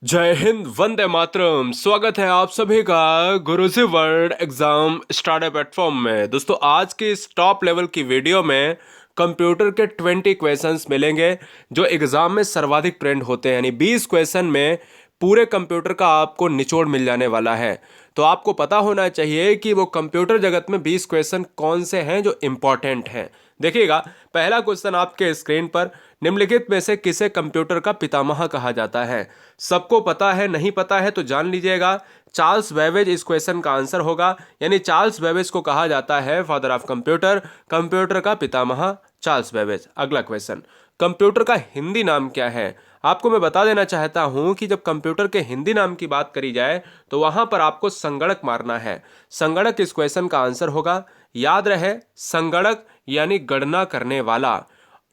जय हिंद, वंदे मातरम। स्वागत है आप सभी का गुरुजी वर्ल्ड एग्जाम स्टडी प्लेटफॉर्म में। दोस्तों, आज की इस टॉप लेवल की वीडियो में कंप्यूटर के 20 क्वेश्चंस मिलेंगे जो एग्जाम में सर्वाधिक ट्रेंड होते हैं। यानी 20 क्वेश्चन में पूरे कंप्यूटर का आपको निचोड़ मिल जाने वाला है। तो आपको पता होना चाहिए कि वो कंप्यूटर जगत में 20 क्वेश्चन कौन से हैं जो इंपॉर्टेंट हैं। देखिएगा, पहला क्वेश्चन आपके स्क्रीन पर, निम्नलिखित में से किसे कंप्यूटर का पितामह कहा जाता है? सबको पता है, नहीं पता है तो जान लीजिएगा। चार्ल्स बेबेज इस क्वेश्चन का आंसर होगा। यानी चार्ल्स बेबेज को कहा जाता है फादर ऑफ कंप्यूटर, कंप्यूटर का पितामह चार्ल्स बेबेज। अगला क्वेश्चन, कंप्यूटर का हिंदी नाम क्या है? आपको मैं बता देना चाहता हूं कि जब कंप्यूटर के हिंदी नाम की बात करी जाए तो वहां पर आपको संगणक मारना है। संगणक इस क्वेश्चन का आंसर होगा। याद रहे, संगणक यानी गणना करने वाला।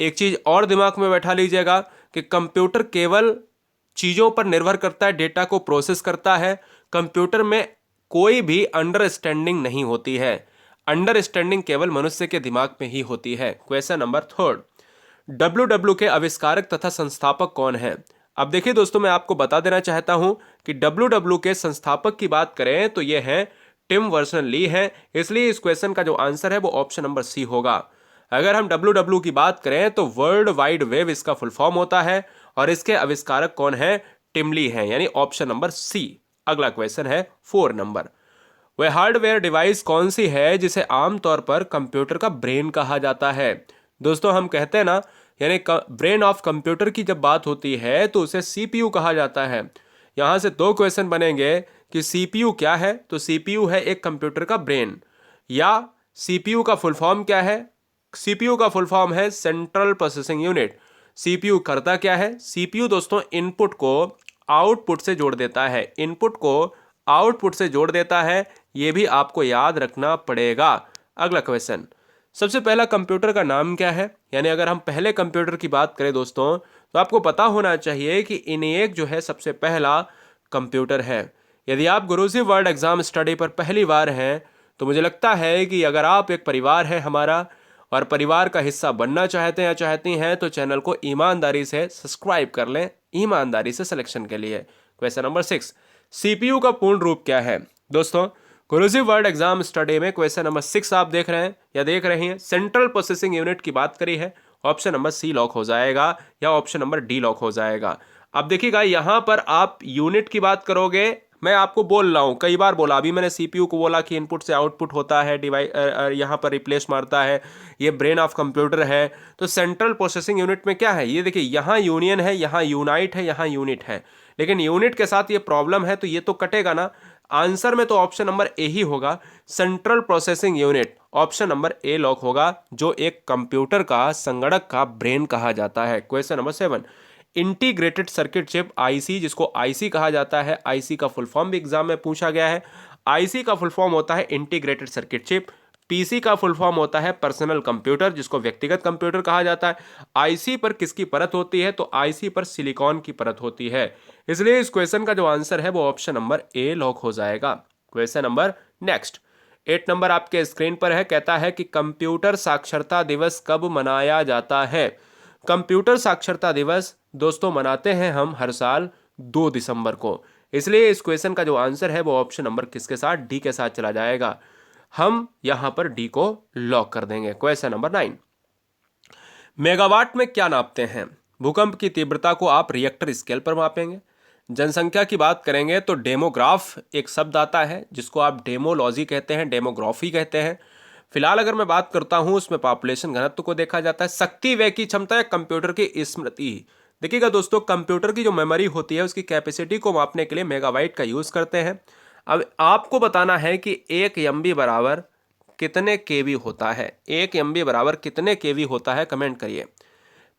एक चीज और दिमाग में बैठा लीजिएगा कि कंप्यूटर केवल चीजों पर निर्भर करता है, डेटा को प्रोसेस करता है। कंप्यूटर में कोई भी अंडरस्टैंडिंग नहीं होती है। अंडरस्टैंडिंग केवल मनुष्य के दिमाग में ही होती है। Question number third, W W के आविष्कारक तथा संस्थापक कौन है? अब देखिए दोस्तों, मैं आपको बता देना चाहता हूं कि डब्ल्यू डब्ल्यू के संस्थापक की बात करें तो ये है टिम वर्सन ली है। इसलिए इस क्वेश्चन का जो आंसर है वो ऑप्शन नंबर सी होगा। अगर हम डब्ल्यू डब्ल्यू की बात करें तो वर्ल्ड वाइड वेब इसका फुल फॉर्म होता है और इसके आविष्कारक कौन है? टिम ली है, यानी ऑप्शन नंबर सी। अगला क्वेश्चन है 4 नंबर, वह हार्डवेयर डिवाइस कौन सी है जिसे आमतौर पर कंप्यूटर का ब्रेन कहा जाता है? दोस्तों, हम कहते हैं ना, यानी ब्रेन ऑफ कंप्यूटर की जब बात होती है तो उसे सीपीयू कहा जाता है। यहां से दो क्वेश्चन बनेंगे कि सीपीयू क्या है। तो सीपीयू है एक कंप्यूटर का ब्रेन, या सीपीयू का फुल फॉर्म क्या है? सीपीयू का फुल फॉर्म है सेंट्रल प्रोसेसिंग यूनिट। सीपीयू करता क्या है? सीपीयू दोस्तों इनपुट को आउटपुट से जोड़ देता है। इनपुट को आउटपुट से जोड़ देता है, यह भी आपको याद रखना पड़ेगा। अगला क्वेश्चन, सबसे पहला कंप्यूटर का नाम क्या है? यानी अगर हम पहले कंप्यूटर की बात करें दोस्तों तो आपको पता होना चाहिए कि इनएक जो है सबसे पहला कंप्यूटर है। यदि आप गुरुजी वर्ल्ड एग्जाम स्टडी पर पहली बार हैं तो मुझे लगता है कि अगर आप एक परिवार है हमारा और परिवार का हिस्सा बनना चाहते हैं या चाहती हैं तो चैनल को ईमानदारी से सब्सक्राइब कर लें, ईमानदारी से सिलेक्शन के लिए। क्वेश्चन नंबर 6, सीपीयू का पूर्ण रूप क्या है? दोस्तों, गुरुजी वर्ल्ड एग्जाम स्टडी में क्वेश्चन नंबर 6 आप देख रहे हैं या देख रही हैं, सेंट्रल प्रोसेसिंग यूनिट की बात करी है। ऑप्शन नंबर सी लॉक हो जाएगा या ऑप्शन नंबर डी लॉक हो जाएगा। अब देखिएगा, यहां पर आप यूनिट की बात करोगे, मैं आपको बोल रहा हूं, कई बार बोला, अभी मैंने सीपीयू को बोला कि इनपुट से आउटपुट होता है, डिवाइस यहां पर रिप्लेस मारता है, ये ब्रेन ऑफ कंप्यूटर है। तो सेंट्रल प्रोसेसिंग यूनिट में क्या है? ये देखिए, यहां यूनियन है, यहां यूनाइट है, यहां यूनिट है, लेकिन यूनिट के साथ ये प्रॉब्लम है तो ये तो कटेगा ना। आंसर में तो ऑप्शन नंबर ए ही होगा, central processing unit. Option number A lock होगा, जो एक कंप्यूटर का, संगणक का ब्रेन कहा जाता है। Question number 7, integrated circuit chip IC, जिसको आईसी कहा जाता है, आईसी का फुल फॉर्म भी एग्जाम में पूछा गया है। आईसी का फुल फॉर्म होता है इंटीग्रेटेड सर्किट चिप। पीसी का फुल फॉर्म होता है पर्सनल कंप्यूटर, जिसको व्यक्तिगत कंप्यूटर कहा जाता है। आईसी पर किसकी परत होती है? तो आईसी पर सिलिकॉन की परत होती है। इसलिए इस क्वेश्चन का जो आंसर है वो ऑप्शन नंबर ए लॉक हो जाएगा। क्वेश्चन नंबर नेक्स्ट, 8 नंबर आपके स्क्रीन पर है, कहता है कि कंप्यूटर साक्षरता दिवस कब मनाया जाता है? कंप्यूटर साक्षरता दिवस दोस्तों मनाते हैं हम हर साल 2 दिसंबर को। इसलिए इस क्वेश्चन का जो आंसर है वो ऑप्शन नंबर किसके साथ? डी के साथ चला जाएगा। हम यहां पर डी को लॉक कर देंगे। क्वेश्चन नंबर 9, मेगावाट में क्या नापते हैं? भूकंप की तीव्रता को आप रिएक्टर स्केल पर मापेंगे। जनसंख्या की बात करेंगे तो डेमोग्राफ एक शब्द आता है जिसको आप डेमोलॉजी कहते हैं, डेमोग्राफी कहते हैं। फिलहाल अगर मैं बात करता हूं उसमें पॉपुलेशन घनत्व को देखा जाता है। शक्ति व्यय की क्षमता या कंप्यूटर की स्मृति। देखिएगा दोस्तों, कंप्यूटर की जो मेमोरी होती है उसकी कैपेसिटी को मापने के लिए मेगाबाइट का यूज करते हैं। अब आपको बताना है कि 1 MB बराबर कितने केवी होता है। 1 MB बराबर कितने केवी होता है, कमेंट करिए।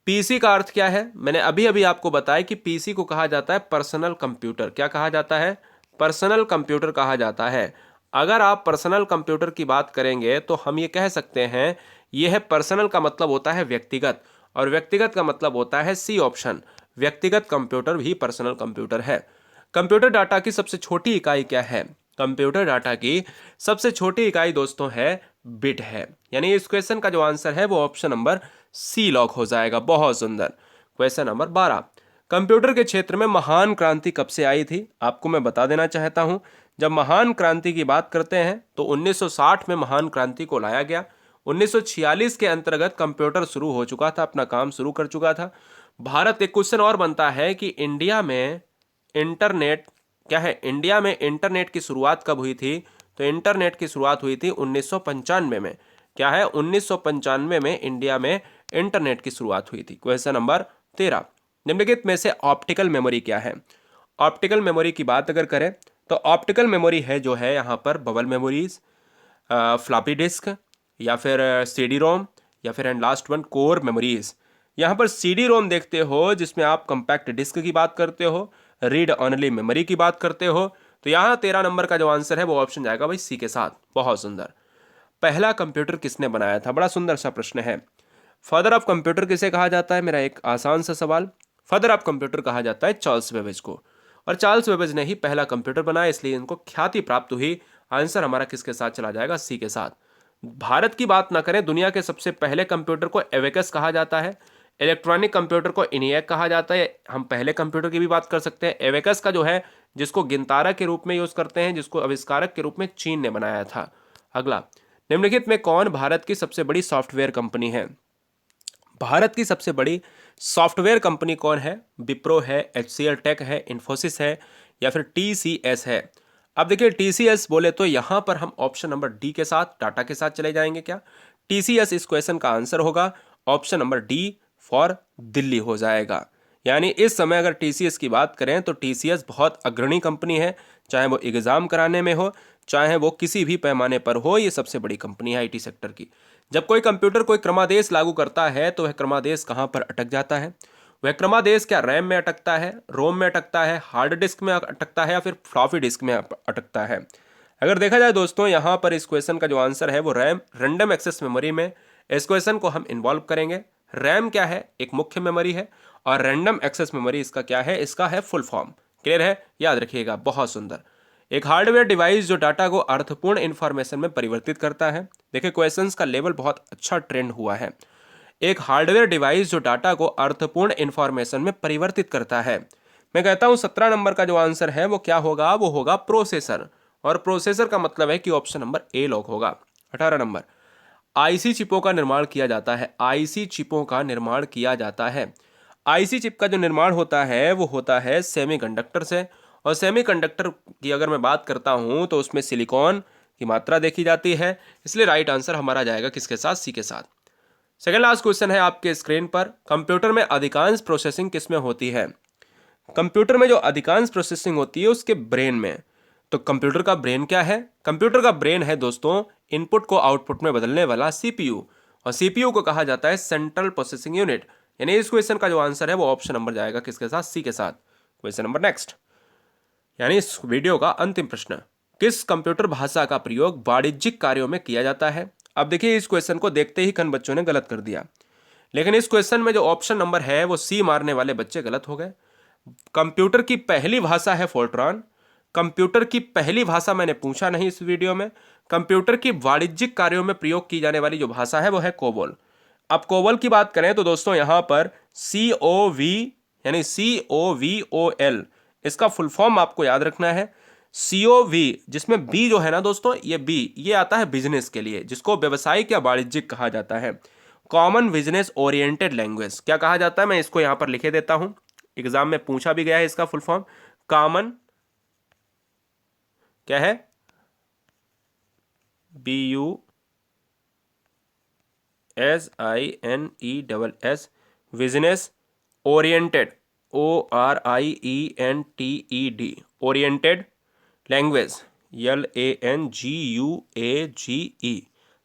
पीसी का अर्थ क्या है? मैंने अभी अभी आपको बताया कि पीसी को कहा जाता है पर्सनल कंप्यूटर। क्या कहा जाता है? पर्सनल कंप्यूटर कहा जाता है। अगर आप पर्सनल कंप्यूटर की बात करेंगे तो हम ये कह सकते हैं, यह है पर्सनल का मतलब होता है व्यक्तिगत, और व्यक्तिगत का मतलब होता है सी ऑप्शन, व्यक्तिगत कंप्यूटर भी पर्सनल कंप्यूटर है। कंप्यूटर डाटा की सबसे छोटी इकाई क्या है? कंप्यूटर डाटा की सबसे छोटी इकाई दोस्तों है बिट है। यानी इस क्वेश्चन का जो आंसर है वो ऑप्शन नंबर सी लॉक हो जाएगा। बहुत सुंदर। क्वेश्चन नंबर 12, कंप्यूटर के क्षेत्र में महान क्रांति कब से आई थी, आपको मैं बता देना चाहता हूं। जब महान क्रांति की बात करते हैं तो 1960 में महान क्रांति को लाया गया। 1946 के अंतर्गत कंप्यूटर शुरू हो चुका था, अपना काम शुरू कर चुका था भारत। एक क्वेश्चन और बनता है कि इंडिया में इंटरनेट क्या है, इंडिया में इंटरनेट की शुरुआत कब हुई थी? तो इंटरनेट की शुरुआत हुई थी 1995 में। क्या है, 1995 में इंडिया में इंटरनेट की शुरुआत हुई थी। क्वेश्चन नंबर 13, निम्नलिखित में से ऑप्टिकल मेमोरी क्या है? ऑप्टिकल मेमोरी की बात अगर करें तो ऑप्टिकल मेमोरी है जो है यहाँ पर बबल मेमोरीज, फ्लॉपी डिस्क, या फिर सीडी रोम, या फिर and last one core memories. यहाँ पर सीडी रोम देखते हो जिसमें आप कंपैक्ट डिस्क की बात करते हो, रीड ऑनली मेमोरी की बात करते हो। तो यहाँ 13 नंबर का जो आंसर है वो ऑप्शन जाएगा भाई सी के साथ। बहुत सुंदर। पहला कंप्यूटर किसने बनाया था? बड़ा सुंदर सा प्रश्न है। फादर ऑफ कंप्यूटर किसे कहा जाता है? मेरा एक आसान सा सवाल। फादर ऑफ कंप्यूटर कहा जाता है चार्ल्स बेबेज को, और चार्ल्स बेबेज ने ही पहला कंप्यूटर बनाया, इसलिए इनको ख्याति प्राप्त हुई। आंसर हमारा किसके साथ चला जाएगा? सी के साथ। भारत की बात ना करें, दुनिया के सबसे पहले कंप्यूटर को एवेकस कहा जाता है, इलेक्ट्रॉनिक कंप्यूटर को इनियक कहा जाता है। हम पहले कंप्यूटर की भी बात कर सकते हैं। एवेकस का जो है, जिसको गिनतारा के रूप में यूज करते हैं, जिसको आविष्कारक के रूप में चीन ने बनाया था। अगला, निम्नलिखित में कौन भारत की सबसे बड़ी सॉफ्टवेयर कंपनी है? भारत की सबसे बड़ी सॉफ्टवेयर कंपनी कौन है? विप्रो है, एचसीएल टेक है, इन्फोसिस है, या फिर टीसीएस है। अब देखिए टीसीएस बोले तो यहां पर हम ऑप्शन नंबर डी के साथ, टाटा के साथ चले जाएंगे। क्या टीसीएस इस क्वेश्चन का आंसर होगा? Option number D for Delhi हो जाएगा। यानी इस समय अगर टीसीएस की बात करें तो टीसीएस बहुत अग्रणी कंपनी है, चाहे वो एग्जाम कराने में हो, चाहे वो किसी भी पैमाने पर हो। ये सबसे बड़ी कंपनी है आईटी सेक्टर की। जब कोई कंप्यूटर कोई क्रमादेश लागू करता है तो वह क्रमादेश कहाँ पर अटक जाता है? वह क्रमादेश क्या रैम में अटकता है, रोम में अटकता है, हार्ड डिस्क में अटकता है, या फिर फ्लॉपी डिस्क में अटकता है? अगर देखा जाए दोस्तों, यहाँ पर इस क्वेश्चन का जो आंसर है वो रैंडम एक्सेस मेमोरी में इस क्वेश्चन को हम इन्वॉल्व करेंगे। रैम क्या है? एक मुख्य मेमोरी है, और रैंडम एक्सेस मेमोरी इसका क्या है? इसका है फुल फॉर्म। क्लियर है? याद रखिएगा। बहुत सुंदर। एक हार्डवेयर डिवाइस जो डाटा को अर्थपूर्ण इंफॉर्मेशन में परिवर्तित करता है। देखिए क्वेश्चंस का लेवल बहुत अच्छा ट्रेंड हुआ है। एक हार्डवेयर डिवाइस जो डाटा को अर्थपूर्ण इंफॉर्मेशन में परिवर्तित करता है। मैं कहता हूं 17 नंबर का जो आंसर है वो क्या होगा? वो होगा प्रोसेसर, और प्रोसेसर का मतलब है कि ऑप्शन नंबर ए लॉक होगा। 18 नंबर, आईसी चिपों का निर्माण किया जाता है। आईसी चिपों का निर्माण किया जाता है। आईसी चिप का जो निर्माण होता है वो होता है सेमीकंडक्टर से, और सेमीकंडक्टर की अगर मैं बात करता हूं तो उसमें सिलिकॉन की मात्रा देखी जाती है। इसलिए राइट आंसर हमारा जाएगा किसके साथ? सी के साथ। सेकेंड लास्ट क्वेश्चन है आपके स्क्रीन पर, कंप्यूटर में अधिकांश प्रोसेसिंग किसमें होती है? कंप्यूटर में जो अधिकांश प्रोसेसिंग होती है उसके ब्रेन में। तो कंप्यूटर का ब्रेन क्या है? कंप्यूटर का ब्रेन है दोस्तों इनपुट को आउटपुट में बदलने वाला सीपीयू, और सीपीयू को कहा जाता है सेंट्रल प्रोसेसिंग यूनिट। यानी इस क्वेश्चन का जो आंसर है वो ऑप्शन नंबर जाएगा किसके साथ? सी के साथ। क्वेश्चन नंबर नेक्स्ट, यानी इस वीडियो का अंतिम प्रश्न, किस कंप्यूटर भाषा का प्रयोग वाणिज्यिक कार्यों में किया जाता है? अब देखिए इस क्वेश्चन को देखते ही कई बच्चों ने गलत कर दिया, लेकिन इस क्वेश्चन में जो ऑप्शन नंबर है वो सी मारने वाले बच्चे गलत हो गए। कंप्यूटर की पहली भाषा है फोर्ट्रॉन। कंप्यूटर की पहली भाषा मैंने पूछा नहीं इस वीडियो में। कंप्यूटर की वाणिज्यिक कार्यों में प्रयोग की जाने वाली जो भाषा है वो है कोबोल। अब कोबोल की बात करें तो दोस्तों यहां पर COV यानी COVOL, इसका फुल फॉर्म आपको याद रखना है। COV, जिसमें बी जो है ना दोस्तों, ये बी ये आता है बिजनेस के लिए, जिसको व्यवसायिक या वाणिज्यिक कहा जाता है। कॉमन बिजनेस ओरिएंटेड लैंग्वेज क्या कहा जाता है? मैं इसको यहां पर लिखे देता हूं, एग्जाम में पूछा भी गया है इसका फुल फॉर्म। कॉमन क्या है? BUSINESS, business oriented ORIENTED, oriented language LANGUAGE।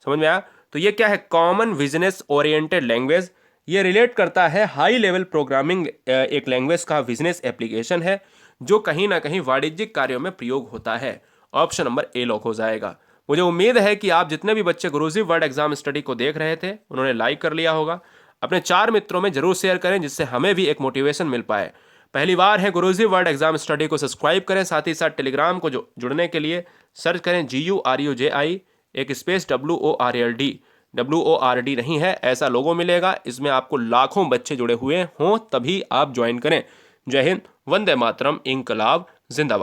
समझ में आया? तो ये क्या है? Common business oriented language. ये रिलेट करता है हाई लेवल प्रोग्रामिंग, एक लैंग्वेज का बिजनेस एप्लीकेशन है जो कहीं ना कहीं वाणिज्यिक कार्यों में प्रयोग होता है। ऑप्शन नंबर ए लॉक हो जाएगा। मुझे उम्मीद है कि आप जितने भी बच्चे गुरुजी वर्ड एग्जाम स्टडी को देख रहे थे उन्होंने लाइक कर लिया होगा। अपने 4 मित्रों में जरूर शेयर करें जिससे हमें भी एक मोटिवेशन मिल पाए। पहली बार है गुरुजी वर्ड एग्जाम स्टडी को सब्सक्राइब करें, साथ ही साथ टेलीग्राम को जुड़ने के लिए सर्च करें GURUJI, एक स्पेस WORLD नहीं है, ऐसा लोगो मिलेगा। इसमें आपको लाखों बच्चे जुड़े हुए हों तभी आप ज्वाइन करें। जय हिंद, वंदे मातरम, इंकलाब जिंदाबाद।